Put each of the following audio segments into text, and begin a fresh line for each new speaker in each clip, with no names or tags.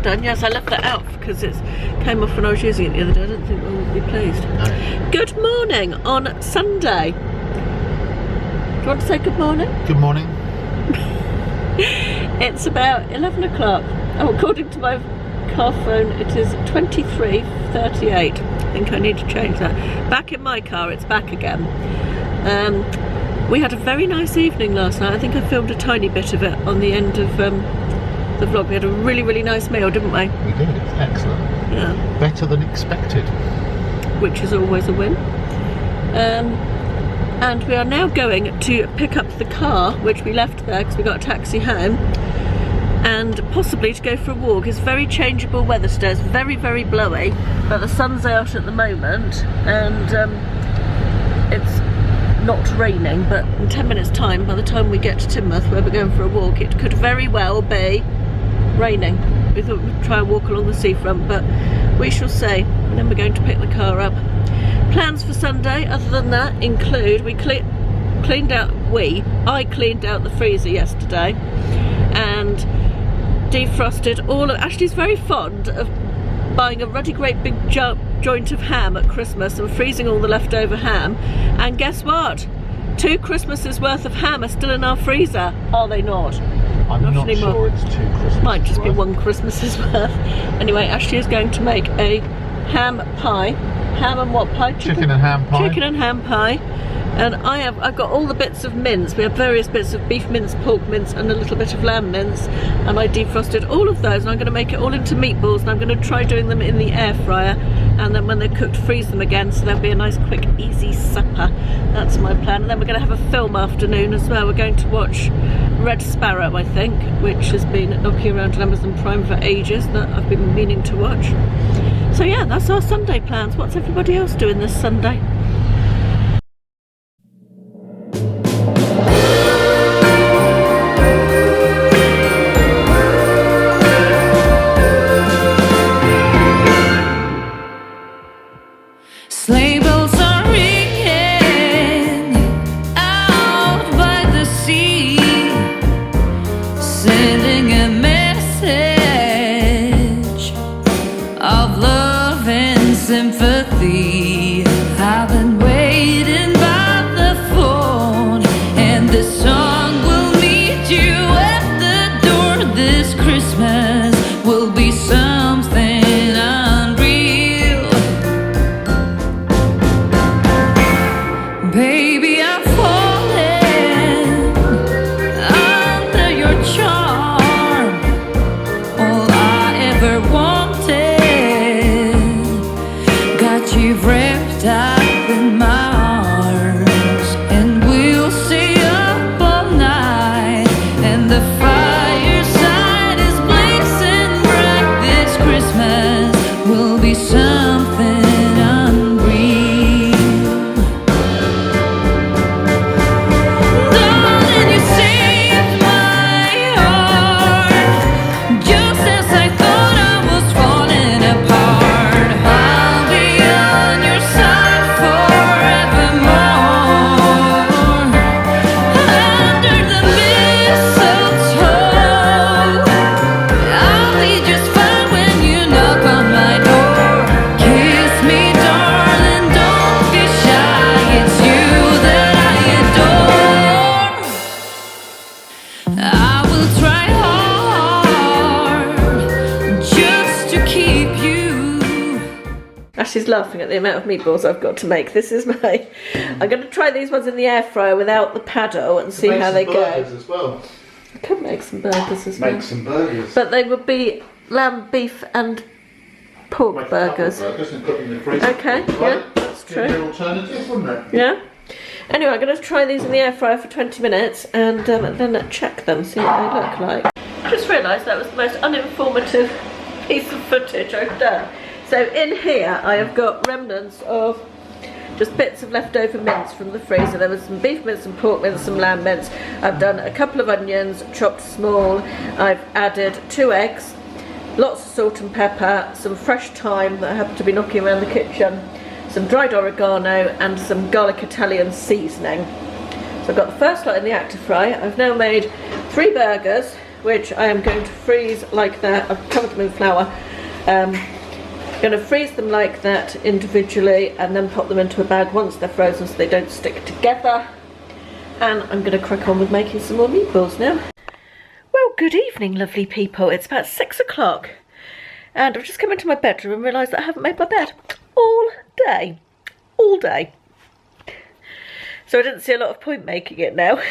done. Yes, I left that out because it came off when I was using it the other day. I don't think we'll be pleased.
No.
Good morning on Sunday. Do you want to say good morning?
Good morning.
It's about 11 o'clock. Oh, according to my car phone, it is 23:38. I think I need to change that. Back in my car, it's back again. We had a very nice evening last night. I think I filmed a tiny bit of it on the end of the vlog. We had a really, really nice meal, didn't we?
We did. Excellent.
Yeah.
Better than expected.
Which is always a win. And we are now going to pick up the car, which we left there because we got a taxi home, and possibly to go for a walk. It's very changeable weather today. It's very, very blowy, but the sun's out at the moment, and it's not raining. But in 10 minutes time, by the time we get to Teignmouth, where we're going for a walk, it could very well be raining. We thought we'd try and walk along the seafront, but we shall see. And then we're going to pick the car up. Plans for Sunday, other than that, include I cleaned out the freezer yesterday and defrosted all of. Ashley's very fond of buying a ruddy great big joint of ham at Christmas and freezing all the leftover ham, and guess what? 2 Christmases worth of ham are still in our freezer, are they not?
I'm not sure it's 2 Christmases.
Might just be
worth.
1 Christmas's worth. Anyway, Ashley is going to make a ham pie. Ham and what pie?
Chicken and ham pie.
Chicken and ham pie. And I've got all the bits of mince. We have various bits of beef mince, pork mince, and a little bit of lamb mince. And I defrosted all of those, and I'm going to make it all into meatballs, and I'm going to try doing them in the air fryer. And then when they're cooked, freeze them again, so there'll be a nice, quick, easy supper. That's my plan. And then we're going to have a film afternoon as well. We're going to watch Red Sparrow, I think, which has been knocking around on Amazon Prime for ages, that I've been meaning to watch. So yeah, that's our Sunday plans. What's everybody else doing this Sunday?
Sleigh bells are ringing out by the sea, sending a message of love and sympathy. I've been waiting by the phone, and this song will meet you at the door. This Christmas will be something unreal. Baby, I'm falling under your charm. All I ever wanted, got you wrapped up in my arms, and we'll stay up all night, and the fireside is blazing bright. This Christmas will be something unreal. Darling, you saved my heart, just as I thought I was falling apart. I'll be on your side forevermore. Under the mistletoe, I'll be just fine when you knock on my door. Kiss me, darling, don't be shy. It's you that I adore. I will try hard just to keep you.
Ashley's laughing at the amount of meatballs I've got to make. This is my... I'm going to try these ones in the air fryer without the paddle and see how they go.
As well.
I could make some burgers as well.
Make some burgers.
But they would be lamb, beef and pork
Make a couple of
burgers.
burgers and put them in the freezer.
Okay, yeah, that's
Be a
true.
good alternative, wouldn't it?
Yeah? Anyway, I'm going to try these in the air fryer for 20 minutes and then check them, see what they look like. I just realised that was the most uninformative piece of footage I've done. So in here I have got remnants of just bits of leftover mince from the freezer. There was some beef mince, some pork mince, some lamb mince. I've done a couple of onions chopped small. I've added 2 eggs, lots of salt and pepper, some fresh thyme that I happen to be knocking around the kitchen, some dried oregano and some garlic Italian seasoning. So I've got the first lot in the active fry. I've now made 3 burgers, which I am going to freeze like that. I've covered them in flour. Going to freeze them like that individually and then pop them into a bag once they're frozen so they don't stick together. And I'm going to crack on with making some more meatballs now. Well, good evening, lovely people. It's about 6 o'clock and I've just come into my bedroom and realised that I haven't made my bed all day. All day. So I didn't see a lot of point making it now.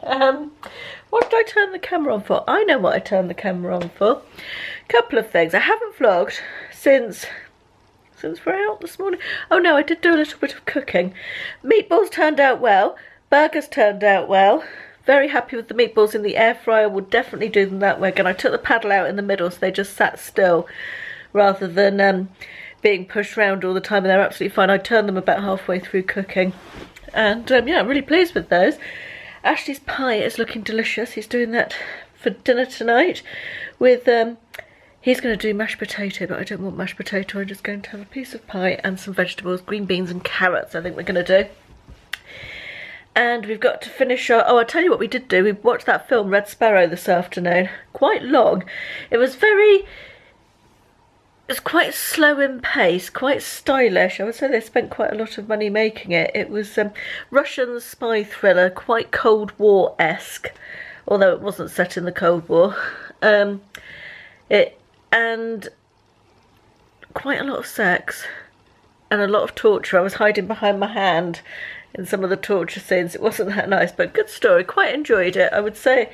What did I turn the camera on for? I know what I turned the camera on for. Couple of things. I haven't vlogged since we're out this morning. Oh no, I did do a little bit of cooking. Meatballs turned out well. Burgers turned out well. Very happy with the meatballs in the air fryer. Would definitely do them that way again. I took the paddle out in the middle so they just sat still rather than being pushed around all the time, and they're absolutely fine. I turned them about halfway through cooking. And yeah, I'm really pleased with those. Ashley's pie is looking delicious. He's doing that for dinner tonight with he's going to do mashed potato, but I don't want mashed potato. I'm just going to have a piece of pie and some vegetables, green beans and carrots, I think we're going to do. And we've got to finish our... Oh, I'll tell you what we did do. We watched that film, Red Sparrow, this afternoon. Quite long. It was quite slow in pace, quite stylish. I would say they spent quite a lot of money making it. It was Russian spy thriller, quite Cold War-esque, although it wasn't set in the Cold War. And quite a lot of sex and a lot of torture. I was hiding behind my hand in some of the torture scenes. It wasn't that nice, but good story. Quite enjoyed it. I would say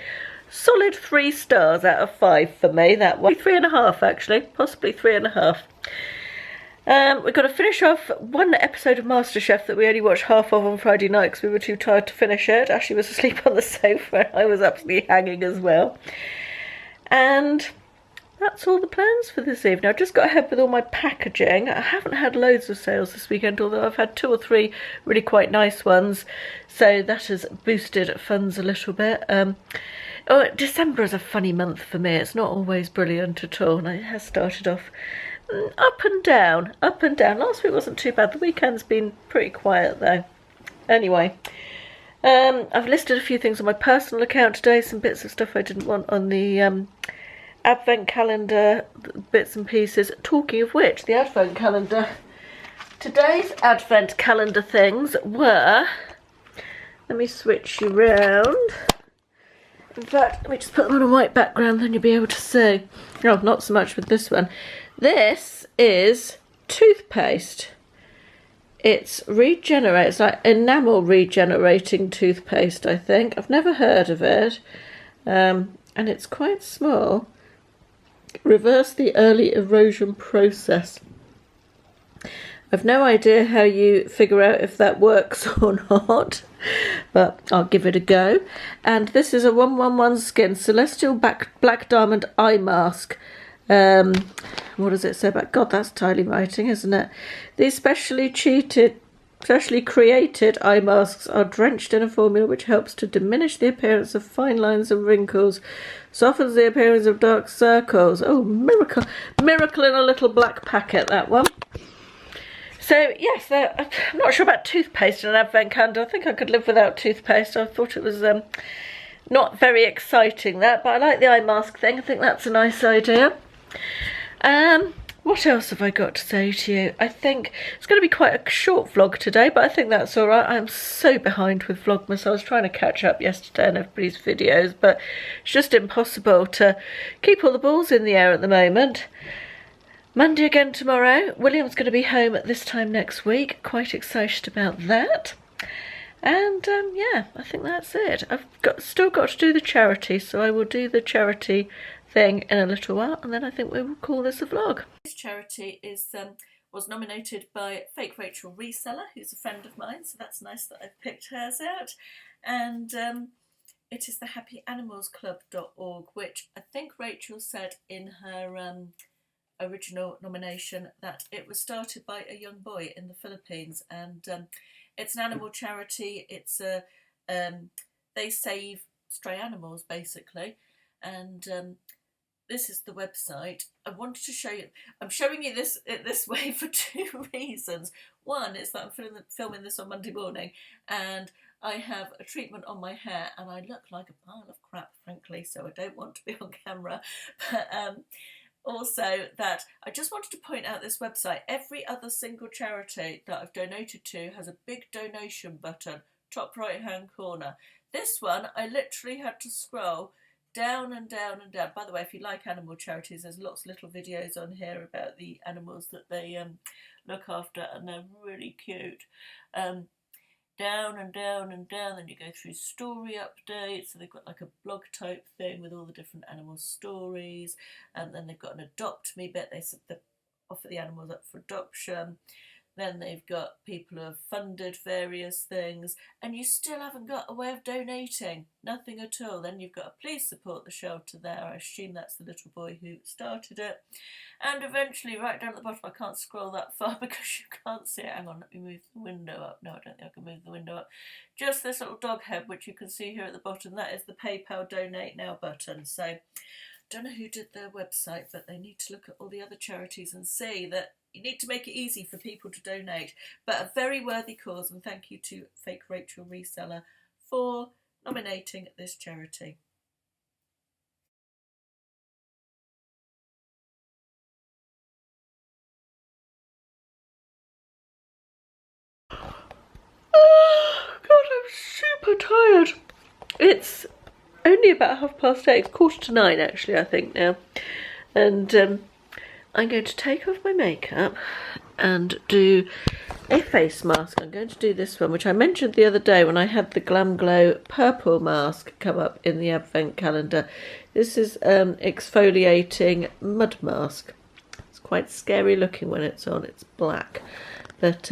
solid 3 stars out of 5 for me, that one. 3.5 actually, possibly 3.5. We've got to finish off one episode of MasterChef that we only watched half of on Friday night because we were too tired to finish it. Ashley was asleep on the sofa and I was absolutely hanging as well. And that's all the plans for this evening. I've just got ahead with all my packaging. I haven't had loads of sales this weekend, although I've had 2 or 3 really quite nice ones. So that has boosted funds a little bit. December is a funny month for me. It's not always brilliant at all. And it has started off up and down, up and down. Last week wasn't too bad. The weekend's been pretty quiet though. Anyway, I've listed a few things on my personal account today. Some bits of stuff I didn't want on the... Advent calendar bits and pieces. Talking of which, the Advent calendar. Today's Advent calendar things were... Let me switch you round. In fact, let me just put them on a white background, then you'll be able to see. Oh, not so much with this one. This is toothpaste. It's regenerate. It's like enamel regenerating toothpaste, I think. I've never heard of it. And it's quite small. Reverse the early erosion process. I've no idea how you figure out if that works or not, but I'll give it a go. And this is a 111 Skin Celestial Black Diamond Eye Mask. What does it say about... God, that's tiny writing, isn't it? These specially created eye masks are drenched in a formula which helps to diminish the appearance of fine lines and wrinkles, softens the appearance of dark circles. Oh, miracle. Miracle in a little black packet, that one. So, yes, I'm not sure about toothpaste in an advent calendar. I think I could live without toothpaste. I thought it was not very exciting, that, but I like the eye mask thing. I think that's a nice idea. What else have I got to say to you? I think it's going to be quite a short vlog today, but I think that's all right. I'm so behind with Vlogmas. I was trying to catch up yesterday on everybody's videos, but it's just impossible to keep all the balls in the air at the moment. Monday again tomorrow. William's going to be home at this time next week. Quite excited about that. And yeah, I think that's it. I've still got to do the charity, so I will do the charity thing in a little while, and then I think we will call this a vlog. This charity was nominated by Fake Rachel Reseller, who's a friend of mine, so that's nice that I've picked hers out. And it is the happyanimals.club.org, which I think Rachel said in her original nomination that it was started by a young boy in the Philippines, and it's an animal charity. It's they save stray animals basically, and this is the website. I wanted to show you. I'm showing you this way for two reasons. One is that I'm filming this on Monday morning, and I have a treatment on my hair, and I look like a pile of crap, frankly. So I don't want to be on camera. But also that I just wanted to point out this website. Every other single charity that I've donated to has a big donation button, top right hand corner. This one, I literally had to scroll down and down and down. By the way, if you like animal charities, there's lots of little videos on here about the animals that they look after, and they're really cute. Down and down and down, then you go through story updates, so they've got like a blog type thing with all the different animal stories, and then they've got an adopt me bit. They offer the animals up for adoption. Then they've got people who have funded various things, and you still haven't got a way of donating. Nothing at all. Then you've got to please support the shelter there. I assume that's the little boy who started it. And eventually, right down at the bottom, I can't scroll that far because you can't see it. Hang on, let me move the window up. No, I don't think I can move the window up. Just this little dog head, which you can see here at the bottom, that is the PayPal Donate Now button. So, I don't know who did their website, but they need to look at all the other charities and see that you need to make it easy for people to donate. But a very worthy cause, and thank you to Fake Rachel Reseller for nominating this charity. Oh, God, I'm super tired. It's only about 8:30. It's 8:45 actually, I think now. And I'm going to take off my makeup and do a face mask. I'm going to do this one, which I mentioned the other day when I had the Glam Glow purple mask come up in the advent calendar. This is exfoliating mud mask. It's quite scary looking when it's on. It's black. But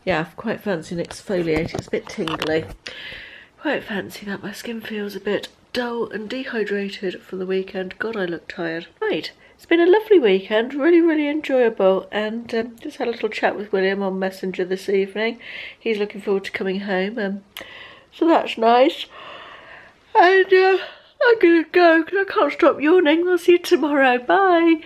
yeah, I quite fancy an exfoliate. It's a bit tingly. Quite fancy that. My skin feels a bit dull and dehydrated for the weekend. God, I look tired. Right. It's been a lovely weekend, really, really enjoyable, and just had a little chat with William on Messenger this evening. He's looking forward to coming home, so that's nice. And I'm going to go because I can't stop yawning. I'll see you tomorrow. Bye.